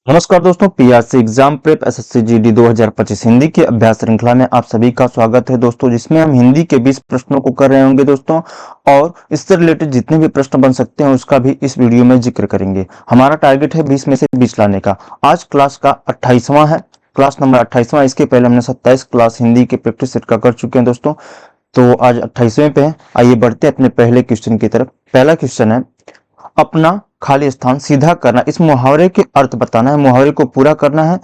नमस्कार दोस्तों, PRC exam prep SSC GD 2025 Hindi की अभ्यास श्रृंखला में आप सभी का स्वागत है दोस्तों, जिसमें हम हिंदी के 20 प्रश्नों को कर रहे होंगे दोस्तों। और इससे रिलेटेड जितने भी प्रश्न बन सकते हैं उसका भी इस वीडियो में जिक्र करेंगे। हमारा टारगेट है 20 में से 20 लाने का। आज क्लास का 28वां है, क्लास नंबर 28वां। इसके पहले हमने 27 क्लास हिंदी के प्रैक्टिस सेट का कर चुके हैं दोस्तों, तो आज 28वें पे है। आइए बढ़ते हैं अपने पहले क्वेश्चन की तरफ। पहला क्वेश्चन है, अपना खाली स्थान सीधा करना। इस मुहावरे के अर्थ बताना है, मुहावरे को पूरा करना है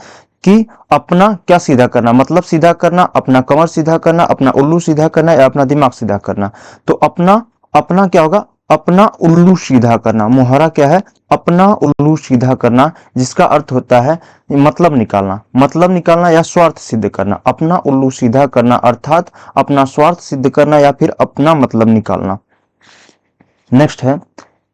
कि अपना क्या सीधा करना, मतलब सीधा करना, अपना कमर सीधा करना, अपना उल्लू सीधा करना या अपना दिमाग सीधा करना। तो अपना अपना क्या होगा, अपना उल्लू सीधा करना। मुहावरा क्या है, अपना उल्लू सीधा करना, जिसका अर्थ होता है मतलब निकालना, मतलब निकालना या स्वार्थ सिद्ध करना। अपना उल्लू सीधा करना अर्थात अपना स्वार्थ सिद्ध करना या फिर अपना मतलब निकालना। नेक्स्ट है,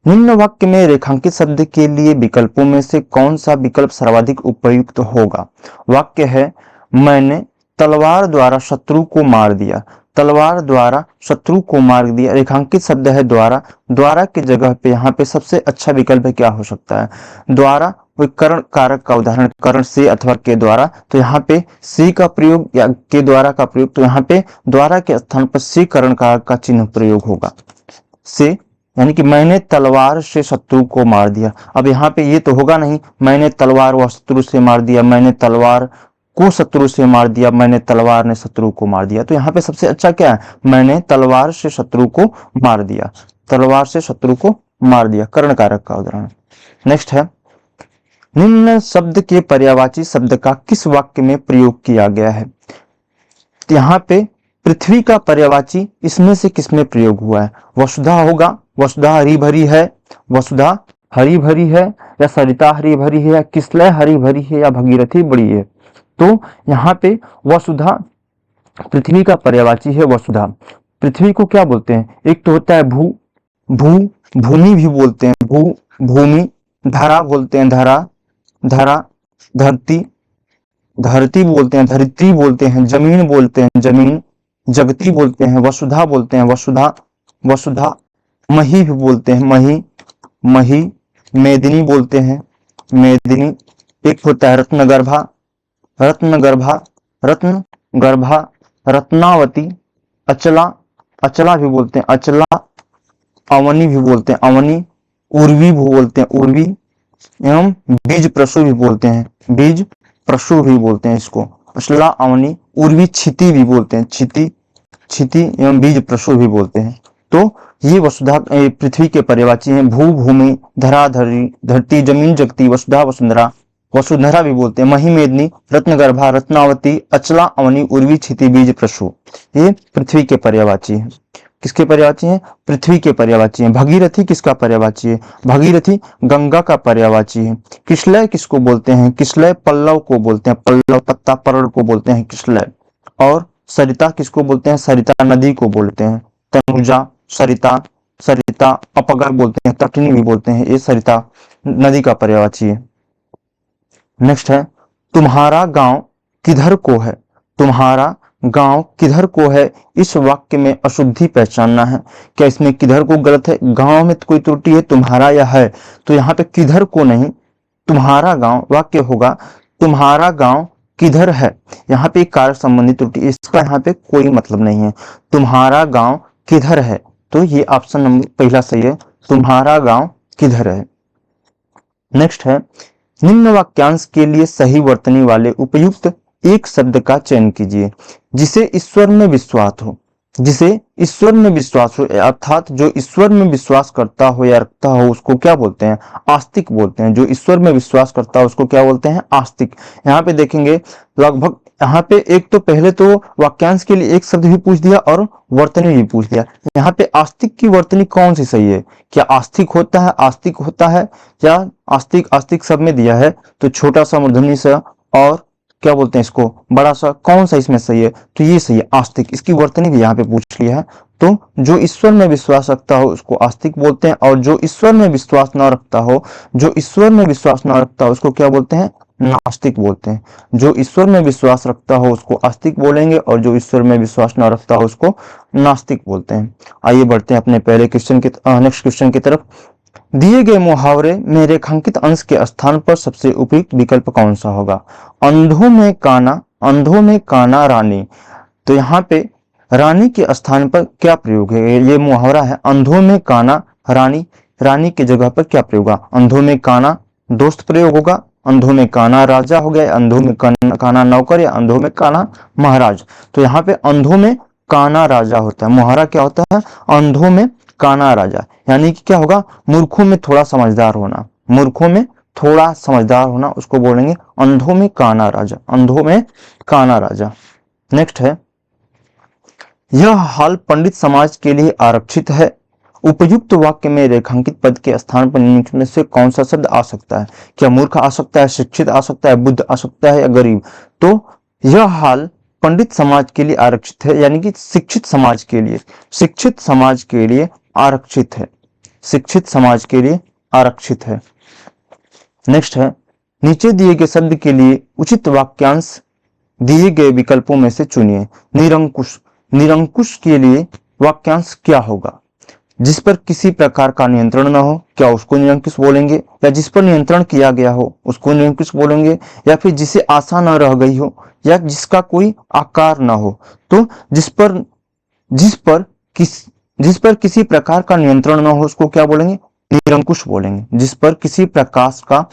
निम्न वाक्य में रेखांकित शब्द के लिए विकल्पों में से कौन सा विकल्प सर्वाधिक उपयुक्त होगा। वाक्य है, मैंने तलवार द्वारा शत्रु को मार दिया। तलवार द्वारा शत्रु को मार दिया, रेखांकित शब्द है द्वारा। द्वारा की जगह पे यहाँ पे सबसे अच्छा विकल्प क्या हो सकता है, द्वारा कोई करण कारक का उदाहरण, करण से अथवा के द्वारा, तो यहाँ पे सी का प्रयोग या के द्वारा का प्रयोग, तो यहाँ पे द्वारा के स्थान पर सी करण कारक का चिन्ह प्रयोग होगा। से यानी कि मैंने तलवार से शत्रु को मार दिया। अब यहाँ पे ये तो होगा नहीं मैंने तलवार व शत्रु से मार दिया, मैंने तलवार को शत्रु से मार दिया, मैंने तलवार ने शत्रु को मार दिया। तो यहाँ पे सबसे अच्छा क्या है, मैंने तलवार से शत्रु को मार दिया, तलवार से शत्रु को मार दिया, कर्ण कारक का उदाहरण। नेक्स्ट है, निम्न शब्द के पर्यायवाची शब्द का किस वाक्य में प्रयोग किया गया है। यहाँ पे पृथ्वी का पर्यायवाची इसमें से किसमें प्रयोग हुआ है, वसुधा होगा, वसुधा हरी भरी है, वसुधा हरी भरी है, या सरिता हरी भरी है, या किसलय हरी भरी है, या भगीरथी बड़ी है। तो यहाँ पे वसुधा पृथ्वी का पर्यायवाची है। वसुधा पृथ्वी को क्या बोलते हैं, एक तो होता है भू, भू भूमि भी बोलते हैं, भू भूमि, धरा बोलते हैं, धरा धरा, धरती धरती बोलते हैं, धरित्री बोलते हैं, जमीन बोलते हैं, जमीन, जगती बोलते हैं, वसुधा बोलते हैं, वसुधा वसुधा, मही भी बोलते हैं, मही मही, मेदिनी बोलते हैं, मेदिनी। एक होता है रत्नगर्भा, रत्नगर्भा, रत्नगर्भा, रत्नावती, अचला, अचला भी बोलते हैं, अचला, अवनी भी बोलते हैं, अवनी, उर्वी भी बोलते हैं, उर्वी, एवं बीज प्रसु भी बोलते हैं, बीज प्रसु भी बोलते हैं इसको, अचला, अवनी, उर्वी, क्षिति भी बोलते हैं, क्षिति क्षिति एवं बीज प्रसु भी बोलते हैं। तो ये वसुधा पृथ्वी के पर्यायवाची हैं। भू भूमि, धरा धरी, धरती, जमीन, जगती, वसुधा वसुंधरा, वसुंधरा भी बोलते हैं, मही मेदिनी, रत्नगर्भा, रत्नावती, अचला, अवनी, उर्वी, क्षिति, बीज प्रसु, ये पृथ्वी के पर्यायवाची हैं। किसके पर्यायवाची हैं, पृथ्वी के पर्यायवाची हैं। भगीरथी किसका पर्यायवाची है, भगीरथी गंगा का पर्यायवाची है। किसलय किसको बोलते हैं, किसलय पल्लव को बोलते हैं, पल्लव पत्ता पर्ल को बोलते हैं किसलय। और सरिता किसको बोलते हैं, सरिता नदी को बोलते हैं, तनुजा, सरिता, सरिता अपगर बोलते हैं, तटनी भी बोलते हैं, ये सरिता नदी का पर्यायवाची है। नेक्स्ट है, तुम्हारा गांव किधर को है। तुम्हारा गांव किधर को है, इस वाक्य में अशुद्धि पहचानना है। क्या इसमें किधर को गलत है, गांव में तो कोई त्रुटि है, तुम्हारा या है, तो यहाँ पे किधर को नहीं, तुम्हारा गांव वाक्य होगा, तुम्हारा गांव किधर है। यहाँ पे कारक संबंधी त्रुटि, इसका यहाँ पे कोई मतलब नहीं है। तुम्हारा गांव किधर है, तो ये ऑप्शन नंबर पहला सही है, तुम्हारा गांव किधर है। नेक्स्ट है, निम्न वाक्यांश के लिए सही वर्तनी वाले उपयुक्त एक शब्द का चयन कीजिए जिसे ईश्वर में विश्वास हो, जिसे ईश्वर में विश्वास हो, अर्थात जो ईश्वर में विश्वास करता हो या रखता हो उसको क्या बोलते हैं, आस्तिक बोलते हैं। जो ईश्वर में विश्वास करता है उसको क्या बोलते हैं, आस्तिक। यहाँ पे देखेंगे लगभग, यहाँ पे एक तो पहले तो वाक्यांश के लिए एक शब्द भी पूछ दिया और वर्तनी भी पूछ दिया। यहाँ पे आस्तिक की वर्तनी कौन सी सही है, क्या आस्तिक होता है, आस्तिक होता है, या आस्तिक, आस्तिक सब में दिया है तो छोटा सा मूर्धन्य सा और क्या बोलते हैं इसको बड़ा सा, कौन सा इसमें सही है, तो ये सही है आस्तिक। इसकी वर्तनी भी यहाँ पे पूछ लिया है। तो जो ईश्वर में विश्वास रखता हो उसको आस्तिक बोलते हैं, और जो ईश्वर में विश्वास न रखता हो, जो ईश्वर में विश्वास न रखता हो उसको क्या बोलते हैं, नास्तिक बोलते हैं। जो ईश्वर में विश्वास रखता हो उसको आस्तिक बोलेंगे, और जो ईश्वर में विश्वास न रखता हो उसको नास्तिक बोलते हैं। आइए बढ़ते हैं अपने पहले क्वेश्चन के नेक्स्ट क्वेश्चन की तरफ। दिए गए मुहावरे में रेखांकित अंश के स्थान पर सबसे उपयुक्त विकल्प कौन सा होगा? अंधों में काना रानी। तो यहाँ पे रानी के स्थान पर क्या प्रयोग है? ये मुहावरा है, अंधों में काना रानी। रानी की जगह पर क्या प्रयोग होगा? अंधों में काना दोस्त प्रयोग होगा, अंधों में काना राजा हो गया, अंधों में काना नौकर, या अंधों में काना महाराज। तो यहाँ पे अंधों में काना राजा होता है। मुहावरा क्या होता है? अंधों में काना राजा, यानी कि क्या होगा? मूर्खों में थोड़ा समझदार होना, मूर्खों में थोड़ा समझदार होना, उसको बोलेंगे अंधों में काना राजा, अंधों में काना राजा। नेक्स्ट है, यह हाल पंडित समाज के लिए आरक्षित है। उपयुक्त वाक्य में रेखांकित पद के स्थान पर निम्नलिखित में से कौन सा शब्द आ सकता है? क्या मूर्ख आ सकता है, शिक्षित आ सकता है, बुद्ध आ सकता है, या गरीब? तो यह हाल पंडित समाज के लिए आरक्षित है, यानी कि शिक्षित समाज के लिए, शिक्षित समाज के लिए आरक्षित है, शिक्षित समाज के लिए आरक्षित है। नेक्स्ट है, नीचे दिए गए शब्द के लिए उचित वाक्यांश दिए गए विकल्पों में से चुनिए। निरंकुश, निरंकुश के लिए वाक्यांश क्या होगा? जिस पर किसी प्रकार का नियंत्रण न हो, क्या उसको निरंकुश बोलेंगे? या जिस पर नियंत्रण किया गया हो उसको निरंकुश बोलेंगे? या फिर जिसे आशा न रह गई हो, या जिसका कोई आकार न हो? तो जिस पर जिस पर किसी प्रकार का नियंत्रण न हो उसको क्या बोलेंगे? निरंकुश बोलेंगे। जिस पर किसी प्रकार का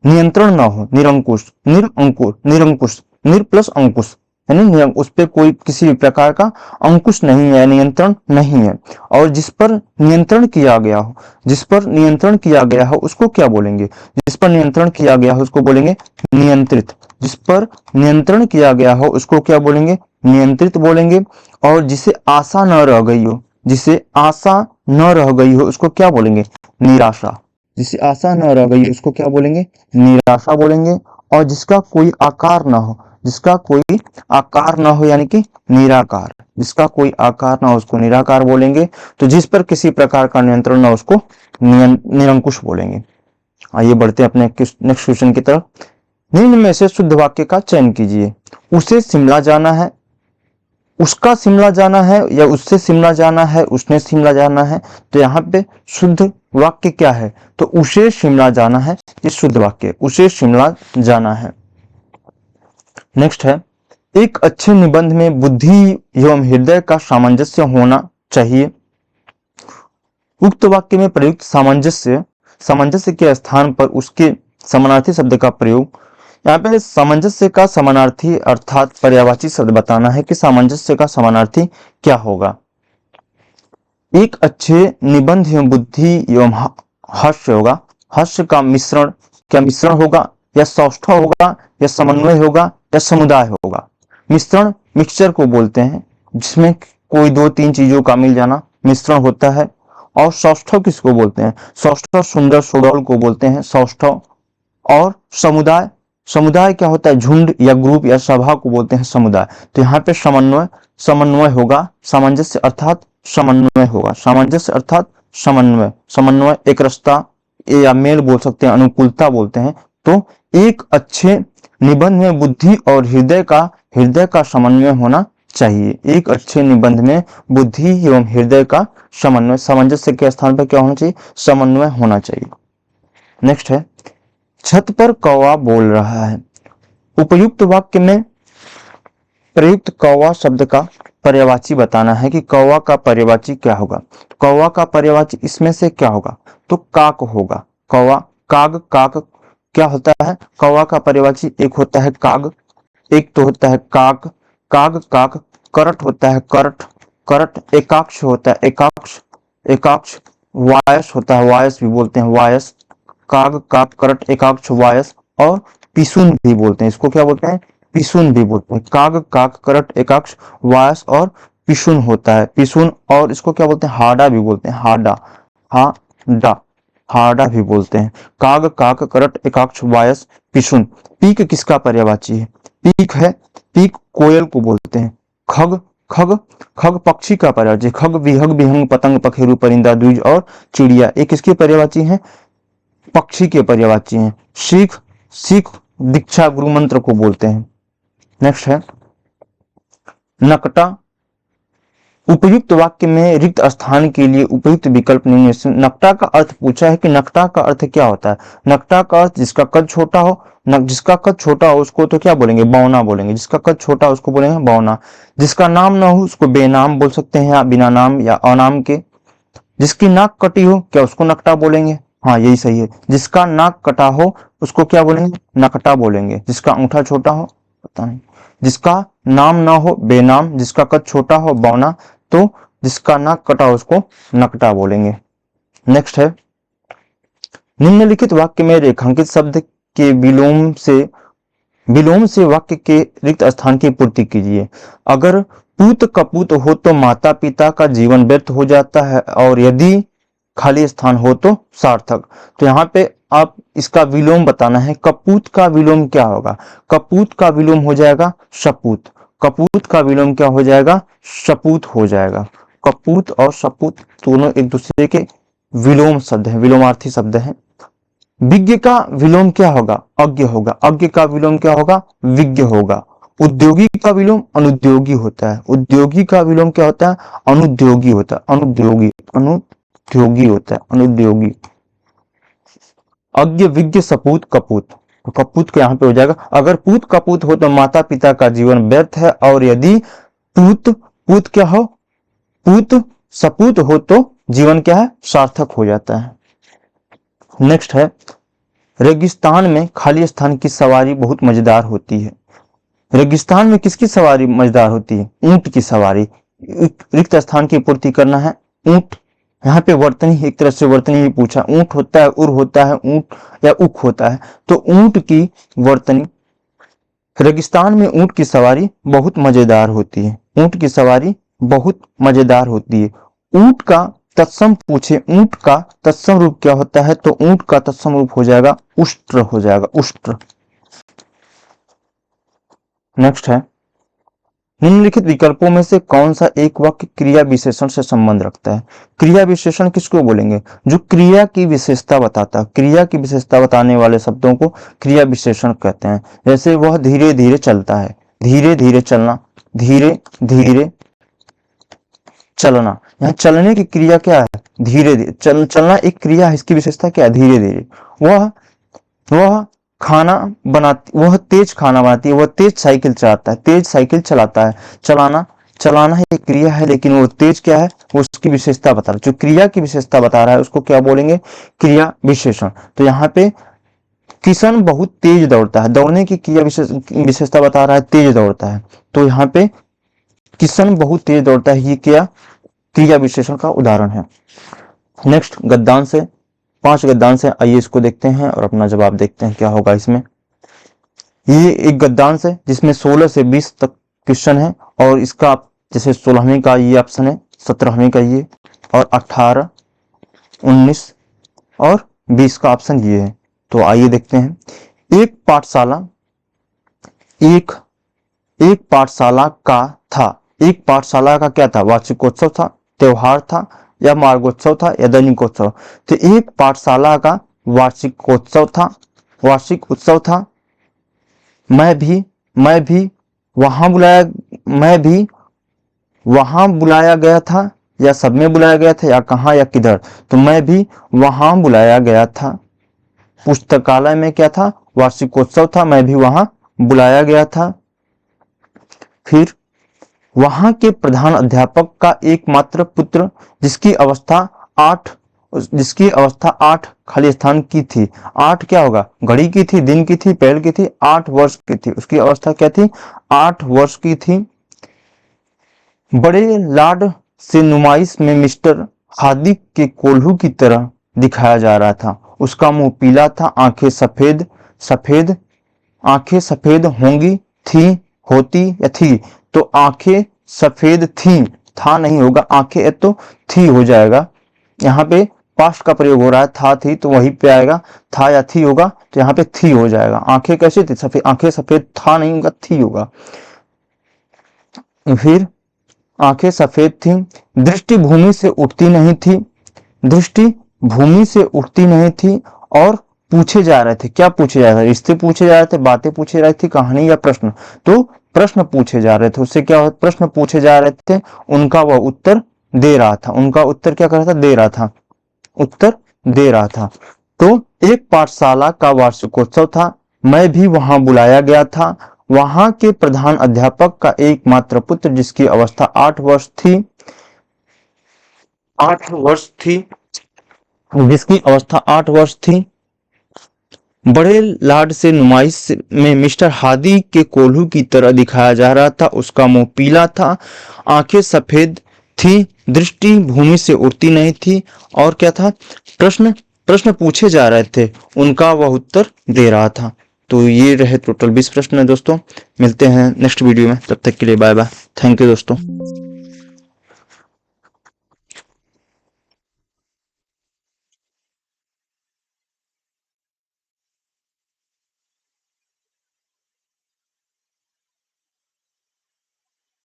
नियंत्रण न हो, निरंकुश, निरअंकुश, निरंकुश, निर प्लस अंकुश, यानी उस पर कोई किसी भी प्रकार का अंकुश नहीं है, नियंत्रण नहीं है। और जिस पर नियंत्रण किया गया हो, जिस पर नियंत्रण किया गया हो उसको क्या बोलेंगे? जिस पर नियंत्रण किया गया हो उसको बोलेंगे नियंत्रित। जिस पर नियंत्रण किया गया हो उसको क्या बोलेंगे? नियंत्रित बोलेंगे। और जिसे आशा न रह गई हो, जिसे आशा न रह गई हो उसको क्या बोलेंगे? निराशा। जिसे आशा न रह गई उसको क्या बोलेंगे? निराशा बोलेंगे। और जिसका कोई आकार न हो, जिसका कोई आकार न हो यानी कि निराकार, जिसका कोई आकार न हो उसको निराकार बोलेंगे। तो जिस पर किसी प्रकार का नियंत्रण न हो उसको निरंकुश बोलेंगे। आइए बढ़ते हैं अपने नेक्स्ट क्वेश्चन की तरफ। निम्न में से शुद्ध वाक्य का चयन कीजिए। उसे शिमला जाना है, उसका शिमला जाना है, या उससे शिमला जाना है, उसने शिमला जाना है? तो यहाँ पे शुद्ध वाक्य क्या है? तो उसे शिमला जाना है, ये शुद्ध वाक्य, उसे शिमला जाना है। नेक्स्ट है, एक अच्छे निबंध में बुद्धि एवं हृदय का सामंजस्य होना चाहिए। उक्त वाक्य में प्रयुक्त सामंजस्य, सामंजस्य के स्थान पर उसके समानार्थी शब्द का प्रयोग। यहाँ पे सामंजस्य का समानार्थी अर्थात पर्यायवाची शब्द बताना है कि सामंजस्य का समानार्थी क्या होगा। एक अच्छे निबंध में बुद्धि एवं हास्य होगा। हास्य का मिश्रण, क्या मिश्रण होगा? या सौष्ठव होगा, या समन्वय होगा, या समुदाय होगा? मिश्रण मिक्सचर को बोलते हैं, जिसमें कोई दो तीन चीजों का मिल जाना मिश्रण होता है। और सौष्ठव किसको बोलते हैं? सौष्ठव सुंदर सुडौल को बोलते हैं सौष्ठव। और समुदाय, समुदाय क्या होता है? झुंड या ग्रुप या सभा को बोलते हैं समुदाय। तो यहाँ पे समन्वय, समन्वय होगा। सामंजस्य अर्थात समन्वय होगा, सामंजस्य अर्थात समन्वय, समन्वय एक रास्ता या मेल बोल सकते हैं, अनुकूलता बोलते हैं। तो एक अच्छे निबंध में बुद्धि और हृदय का समन्वय होना चाहिए। एक अच्छे निबंध में बुद्धि एवं हृदय का समन्वय, सामंजस्य के स्थान पर क्या होना चाहिए? समन्वय होना चाहिए। नेक्स्ट है, छत पर कौवा बोल रहा है। उपयुक्त वाक्य में प्रयुक्त कौवा शब्द का पर्यायवाची बताना है कि कौवा का पर्यायवाची क्या होगा। कौवा का पर्यायवाची इसमें से क्या होगा? तो काक होगा। कौवा, काग, काक क्या होता है? कौवा का पर्यायवाची एक होता है काग, एक तो होता है काक, काग, काक। करट होता है करट, करट। एकाक्ष होता है एकाक्ष, एकाक्ष। वायस होता है वायस भी बोलते हैं वायस। काग, काक, करट, एकाक्ष, वायस। और पिसुन भी बोलते हैं, इसको क्या बोलते हैं? पिसुन भी बोलते हैं। काग, काक, करट, एकाक्ष, वायस और पिसुन होता है, पिसुन। और इसको क्या बोलते हैं? हाडा भी बोलते हैं, हाडा, हाडा, हाडा भी बोलते हैं। काग, काक, करट, एकाक्ष, वायस, पिसुन। पीक किसका पर्यायवाची है? पीक है, पीक कोयल को बोलते हैं। खग, खग, खग पक्षी का पर्यायवाची। खग, विहग, विहंग, पतंग, पखेरु, परिंदा, द्विज और चिड़िया, एक किसके पर्यायवाची है? पक्षी के पर्यायवाची हैं। सीख, सीख दीक्षा गुरु मंत्र को बोलते हैं। नेक्स्ट है, नकटा, उपयुक्त वाक्य में रिक्त स्थान के लिए उपयुक्त विकल्प निम्न में से। नकटा का अर्थ पूछा है कि नकटा का अर्थ क्या होता है। नकटा का अर्थ जिसका कद छोटा हो, जिसका कद छोटा हो उसको तो क्या बोलेंगे, बौना बोलेंगे। जिसका कद छोटा हो उसको बोलेंगे बौना। जिसका नाम ना हो उसको बेनाम बोल सकते हैं, या बिना नाम या अनाम के। जिसकी नाक कटी हो क्या उसको नकटा बोलेंगे, हाँ यही सही है। जिसका नाक कटा हो उसको क्या बोलेंगे, नकटा बोलेंगे। जिसका अंगूठा छोटा हो, पता नहीं। जिसका नाम ना हो बेनाम, जिसका कद छोटा हो बौना, तो जिसका नाक कटा हो उसको नकटा बोलेंगे। नेक्स्ट है, निम्नलिखित वाक्य में रेखांकित शब्द के विलोम से वाक्य के रिक्त स्थान की पूर्ति कीजिए। अगर पूत कपूत हो तो माता पिता का जीवन व्यर्थ हो जाता है, और यदि खाली स्थान हो तो सार्थक। तो यहाँ पे आप इसका विलोम बताना है। कपूत का विलोम क्या होगा, कपूत का विलोम हो जाएगा सपूत। कपूत का विलोम क्या हो जाएगा, सपूत हो जाएगा। कपूत और सपूत दोनों एक दूसरे के विलोम शब्द हैं, विलोमार्थी शब्द हैं। विज्ञ का विलोम क्या होगा, अज्ञ होगा। अज्ञ का विलोम क्या होगा, विज्ञ होगा। उद्योगी का विलोम अनुद्योगी होता है। उद्योगी का विलोम क्या होता है, अनुद्योगी होता है। अनुद्योगी होता है, अनुद्योगी। अज्ञ विज्ञ सपूत कपूत, तो कपूत के यहाँ पे हो जाएगा। अगर पूत कपूत हो तो माता पिता का जीवन व्यर्थ है, और यदि पूत क्या हो, पूत सपूत हो तो जीवन क्या है, सार्थक हो जाता है। नेक्स्ट है, रेगिस्तान में खाली स्थान की सवारी बहुत मजेदार होती है। रेगिस्तान में किसकी सवारी मजेदार होती है, ऊंट की सवारी। रिक्त स्थान की पूर्ति करना है, ऊंट। यहाँ पे वर्तनी, एक तरह से वर्तनी भी पूछा। ऊंट होता है, उर होता है, ऊंट या उख होता है, तो ऊंट की वर्तनी। रेगिस्तान में ऊंट की सवारी बहुत मजेदार होती है। ऊंट की सवारी बहुत मजेदार होती है। ऊंट का तत्सम पूछे, ऊंट का तत्सम रूप क्या होता है, तो ऊंट का तत्सम रूप हो जाएगा उष्ट्र, हो जाएगा उष्ट्र। नेक्स्ट है, निम्नलिखित विकल्पों में से कौन सा एक वाक्य क्रिया विशेषण से संबंध रखता है। क्रिया विशेषण किसको बोलेंगे, जो क्रिया की विशेषता बताता है। क्रिया की विशेषता बताने वाले शब्दों को क्रिया विशेषण कहते हैं। जैसे वह धीरे धीरे चलता है, धीरे धीरे चलना, धीरे धीरे चलना। यहाँ चलने की क्रिया क्या है, धीरे धीरे चलना एक क्रिया है। इसकी विशेषता क्या है, धीरे धीरे। वह खाना बनाती, वह तेज खाना बनाती है। वह तेज साइकिल चलाता है, तेज साइकिल चलाता है। चलाना है एक क्रिया है, लेकिन वो तेज क्या है, वो उसकी विशेषता बता रहा है। जो क्रिया की विशेषता बता रहा है उसको क्या बोलेंगे, क्रिया विशेषण। तो यहाँ पे किशन बहुत तेज दौड़ता है, दौड़ने की क्रिया विशेषता बता रहा है, तेज दौड़ता है। तो यहाँ पे किशन बहुत तेज दौड़ता है, ये क्या क्रिया विशेषण का उदाहरण है। नेक्स्ट, गद्दांश से 5 गद्दांश है, आइए इसको देखते हैं और अपना जवाब देखते हैं क्या होगा इसमें। ये एक गद्दांश है जिसमें 16 से 20 तक क्वेश्चन है, और इसका जैसे 16वीं का ये ऑप्शन है, 17वीं का ये, और 18, 19 और 20 का ऑप्शन ये है। तो आइए देखते हैं। एक पाठशाला का क्या था, वार्षिकोत्सव था, त्योहार था, या मार्गोत्सव था, या दैनिकोत्सव। तो एक पाठशाला का वार्षिकोत्सव था, वार्षिक उत्सव था। मैं भी वहां बुलाया गया था, या सब में बुलाया गया था, या कहाँ या किधर। तो मैं भी वहां बुलाया गया था। पुस्तकालय में क्या था, वार्षिकोत्सव था, मैं भी वहां बुलाया गया था। फिर वहां के प्रधान अध्यापक का एकमात्र पुत्र जिसकी अवस्था 8 खाली स्थान की थी। 8 क्या होगा, घड़ी की थी, दिन की थी, पहल की थी, 8 वर्ष की थी। उसकी अवस्था क्या थी, 8 वर्ष की थी। बड़े लाड से नुमाइश में मिस्टर हार्दिक के कोल्हू की तरह दिखाया जा रहा था। उसका मुंह पीला था, आंखें सफेद होंगी, थी, होती या थी। तो आंखें सफेद थी, था नहीं होगा, आंखें है तो थी हो जाएगा। यहाँ पे पास्ट का प्रयोग हो रहा है, था थी, तो वहीं पे आएगा, था या थी होगा, तो यहाँ पे थी हो जाएगा। आंखें कैसे थी, सफेद, आंखें सफेद, था नहीं होगा, थी होगा। फिर आंखें सफेद थी, दृष्टि भूमि से उठती नहीं थी, और पूछे जा रहे थे, क्या पूछे जा रहे थे, रिश्ते पूछे जा रहे थे, बातें पूछे जा रही थी, कहानी या प्रश्न। तो प्रश्न पूछे जा रहे थे, उससे क्या प्रश्न पूछे जा रहे थे, उनका वह उत्तर दे रहा था, उनका उत्तर क्या कर रहा था, दे रहा था, उत्तर दे रहा था। तो एक पाठशाला का वार्षिकोत्सव था, मैं भी वहां बुलाया गया था। वहां के प्रधान अध्यापक का एकमात्र पुत्र जिसकी अवस्था 8 वर्ष थी, 8 वर्ष थी, जिसकी अवस्था 8 वर्ष थी, बड़े लाड से नुमाइश में मिस्टर हादी के कोल्हू की तरह दिखाया जा रहा था। उसका मुंह पीला था, आंखें सफेद थी, दृष्टि भूमि से उड़ती नहीं थी। और क्या था, प्रश्न प्रश्न पूछे जा रहे थे, उनका वह उत्तर दे रहा था। तो ये रहे टोटल 20 प्रश्न है दोस्तों। मिलते हैं नेक्स्ट वीडियो में, तब तक के लिए बाय बाय। थैंक यू दोस्तों।